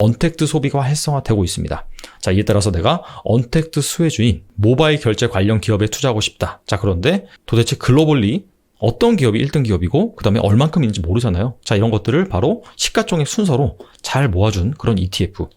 언택트 소비가 활성화되고 있습니다. 자, 이에 따라서 내가 언택트 수혜주인 모바일 결제 관련 기업에 투자하고 싶다. 자, 그런데 도대체 글로벌리 어떤 기업이 1등 기업이고 그 다음에 얼만큼인지 모르잖아요. 자, 이런 것들을 바로 시가총액 순서로 잘 모아준 그런 ETF.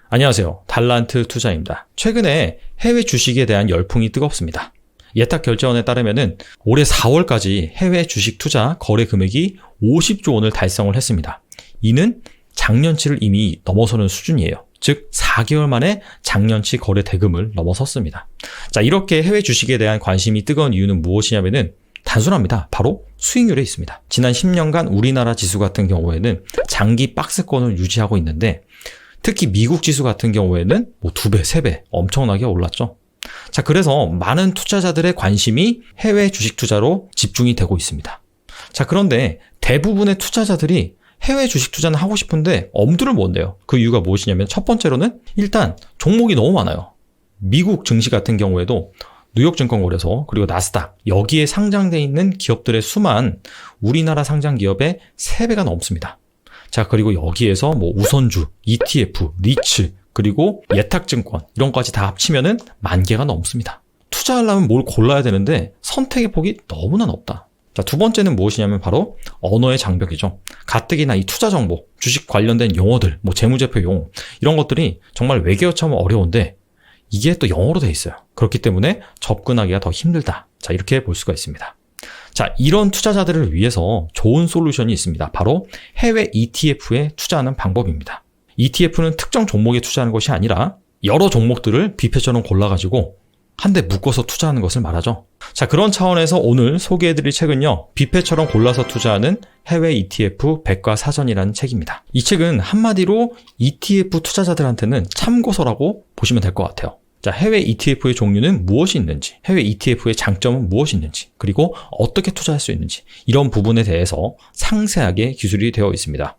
안녕하세요. 달란트 투자입니다. 최근에 해외 주식에 대한 열풍이 뜨겁습니다. 예탁결제원에 따르면은 올해 4월까지 해외 주식 투자 거래 금액이 50조 원을 달성을 했습니다. 이는 작년치를 이미 넘어서는 수준이에요. 즉 4개월 만에 작년치 거래 대금을 넘어섰습니다. 자, 이렇게 해외 주식에 대한 관심이 뜨거운 이유는 무엇이냐면은 단순합니다. 바로 수익률에 있습니다. 지난 10년간 우리나라 지수 같은 경우에는 장기 박스권을 유지하고 있는데 특히 미국 지수 같은 경우에는 2배, 3배 엄청나게 올랐죠. 자, 그래서 많은 투자자들의 관심이 해외 주식 투자로 집중이 되고 있습니다. 자, 그런데 대부분의 투자자들이 해외 주식 투자는 하고 싶은데 엄두를 못 내요. 그 이유가 무엇이냐면 첫 번째로는 일단 종목이 너무 많아요. 미국 증시 같은 경우에도 뉴욕증권거래소 그리고 나스닥 여기에 상장되어 있는 기업들의 수만 우리나라 상장 기업의 3배가 넘습니다. 자, 그리고 여기에서 우선주, ETF, 리츠 그리고 예탁증권 이런 것까지 다 합치면은 10,000개가 넘습니다. 투자하려면 뭘 골라야 되는데 선택의 폭이 너무나 넓다. 자, 두 번째는 무엇이냐면 바로 언어의 장벽이죠. 가뜩이나 이 투자 정보, 주식 관련된 용어들, 재무제표 용어 이런 것들이 정말 외계어 처음 어려운데 이게 또 영어로 돼 있어요. 그렇기 때문에 접근하기가 더 힘들다. 자, 이렇게 볼 수가 있습니다. 자, 이런 투자자들을 위해서 좋은 솔루션이 있습니다. 바로 해외 ETF에 투자하는 방법입니다. ETF는 특정 종목에 투자하는 것이 아니라 여러 종목들을 뷔페처럼 골라가지고 한데 묶어서 투자하는 것을 말하죠. 자, 그런 차원에서 오늘 소개해드릴 책은요, 뷔페처럼 골라서 투자하는 해외 ETF 백과사전이라는 책입니다. 이 책은 한마디로 ETF 투자자들한테는 참고서라고 보시면 될 것 같아요. 자, 해외 ETF의 종류는 무엇이 있는지, 해외 ETF의 장점은 무엇이 있는지, 그리고 어떻게 투자할 수 있는지 이런 부분에 대해서 상세하게 기술이 되어 있습니다.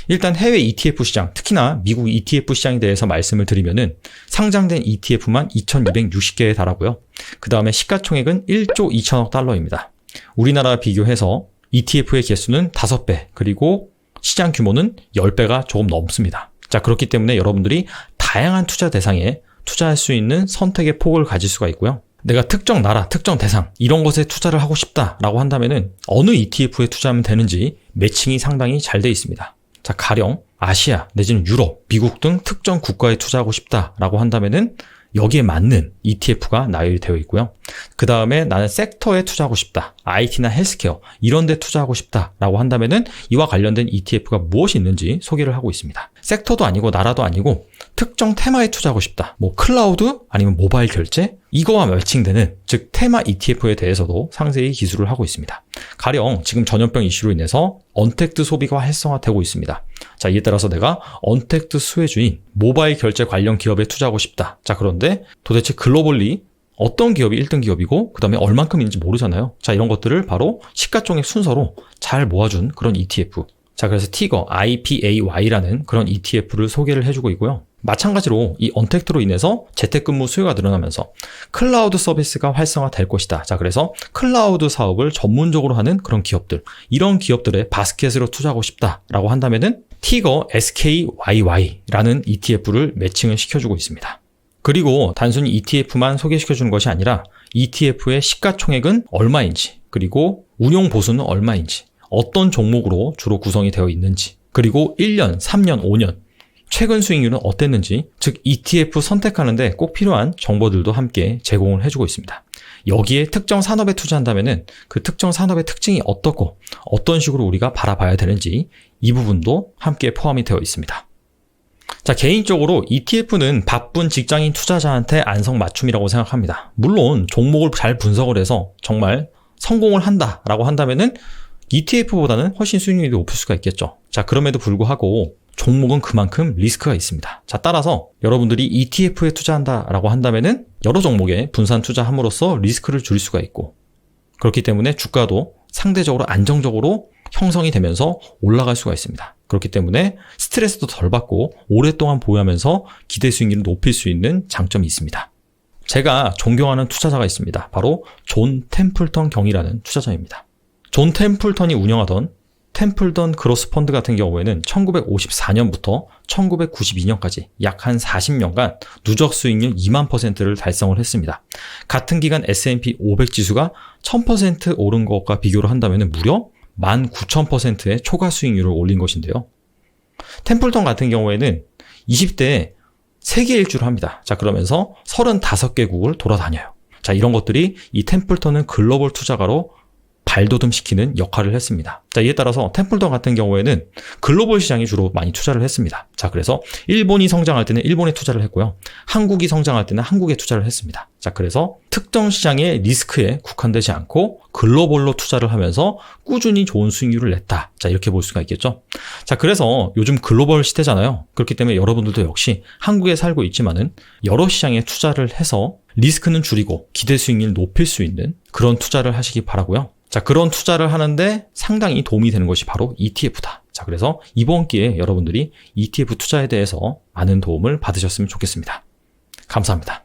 일단 해외 ETF 시장, 특히나 미국 ETF 시장에 대해서 말씀을 드리면은 상장된 ETF만 2,260개에 달하고요. 그 다음에 시가총액은 1조 2천억 달러입니다. 우리나라 비교해서 ETF의 개수는 5배, 그리고 시장 규모는 10배가 조금 넘습니다. 자, 그렇기 때문에 여러분들이 다양한 투자 대상에 투자할 수 있는 선택의 폭을 가질 수가 있고요. 내가 특정 나라, 특정 대상 이런 것에 투자를 하고 싶다라고 한다면은 어느 ETF에 투자하면 되는지 매칭이 상당히 잘 돼 있습니다. 자, 가령 아시아 내지는 유럽, 미국 등 특정 국가에 투자하고 싶다라고 한다면은 여기에 맞는 ETF가 나열되어 있고요. 그 다음에 나는 섹터에 투자하고 싶다. IT나 헬스케어 이런 데 투자하고 싶다라고 한다면은 이와 관련된 ETF가 무엇이 있는지 소개를 하고 있습니다. 섹터도 아니고 나라도 아니고 특정 테마에 투자하고 싶다. 클라우드 아니면 모바일 결제 이거와 매칭되는 즉 테마 ETF에 대해서도 상세히 기술을 하고 있습니다. 가령 지금 전염병 이슈로 인해서 언택트 소비가 활성화되고 있습니다. 자, 이에 따라서 내가 언택트 수혜주인 모바일 결제 관련 기업에 투자하고 싶다. 자, 그런데 도대체 글로벌리 어떤 기업이 1등 기업이고 그 다음에 얼만큼인지 모르잖아요. 자, 이런 것들을 바로 시가총액 순서로 잘 모아준 그런 ETF. 자, 그래서 티거 IPAY라는 그런 ETF를 소개를 해주고 있고요. 마찬가지로 이 언택트로 인해서 재택근무 수요가 늘어나면서 클라우드 서비스가 활성화될 것이다. 자, 그래서 클라우드 사업을 전문적으로 하는 그런 기업들, 이런 기업들의 바스켓으로 투자하고 싶다라고 한다면은 티거 SKYY라는 ETF를 매칭을 시켜주고 있습니다. 그리고 단순히 ETF만 소개시켜주는 것이 아니라 ETF의 시가총액은 얼마인지, 그리고 운용 보수는 얼마인지, 어떤 종목으로 주로 구성이 되어 있는지, 그리고 1년, 3년, 5년 최근 수익률은 어땠는지, 즉 ETF 선택하는데 꼭 필요한 정보들도 함께 제공을 해주고 있습니다. 여기에 특정 산업에 투자한다면은 그 특정 산업의 특징이 어떻고 어떤 식으로 우리가 바라봐야 되는지 이 부분도 함께 포함이 되어 있습니다. 자, 개인적으로 ETF는 바쁜 직장인 투자자한테 안성맞춤이라고 생각합니다. 물론 종목을 잘 분석을 해서 정말 성공을 한다라고 한다면은 ETF보다는 훨씬 수익률이 높을 수가 있겠죠. 자, 그럼에도 불구하고 종목은 그만큼 리스크가 있습니다. 자, 따라서 여러분들이 ETF에 투자한다라고 한다면은 여러 종목에 분산 투자함으로써 리스크를 줄일 수가 있고, 그렇기 때문에 주가도 상대적으로 안정적으로 형성이 되면서 올라갈 수가 있습니다. 그렇기 때문에 스트레스도 덜 받고 오랫동안 보유하면서 기대 수익률을 높일 수 있는 장점이 있습니다. 제가 존경하는 투자자가 있습니다. 바로 존 템플턴 경이라는 투자자입니다. 존 템플턴이 운영하던 템플던 그로스 펀드 같은 경우에는 1954년부터 1992년까지 약 한 40년간 누적 수익률 2만%를 달성을 했습니다. 같은 기간 S&P 500 지수가 1000% 오른 것과 비교를 한다면 무려 19,000%의 초과 수익률을 올린 것인데요. 템플턴 같은 경우에는 20대에 세계 일주를 합니다. 자, 그러면서 35개국을 돌아다녀요. 자, 이런 것들이 이 템플턴은 글로벌 투자가로 발돋움시키는 역할을 했습니다. 자, 이에 따라서 템플턴 같은 경우에는 글로벌 시장에 주로 많이 투자를 했습니다. 자, 그래서 일본이 성장할 때는 일본에 투자를 했고요. 한국이 성장할 때는 한국에 투자를 했습니다. 자, 그래서 특정 시장의 리스크에 국한되지 않고 글로벌로 투자를 하면서 꾸준히 좋은 수익률을 냈다. 자, 이렇게 볼 수가 있겠죠. 자, 그래서 요즘 글로벌 시대잖아요. 그렇기 때문에 여러분들도 역시 한국에 살고 있지만은 여러 시장에 투자를 해서 리스크는 줄이고 기대 수익률을 높일 수 있는 그런 투자를 하시기 바라고요. 자, 그런 투자를 하는데 상당히 도움이 되는 것이 바로 ETF다. 자, 그래서 이번 기회에 여러분들이 ETF 투자에 대해서 많은 도움을 받으셨으면 좋겠습니다. 감사합니다.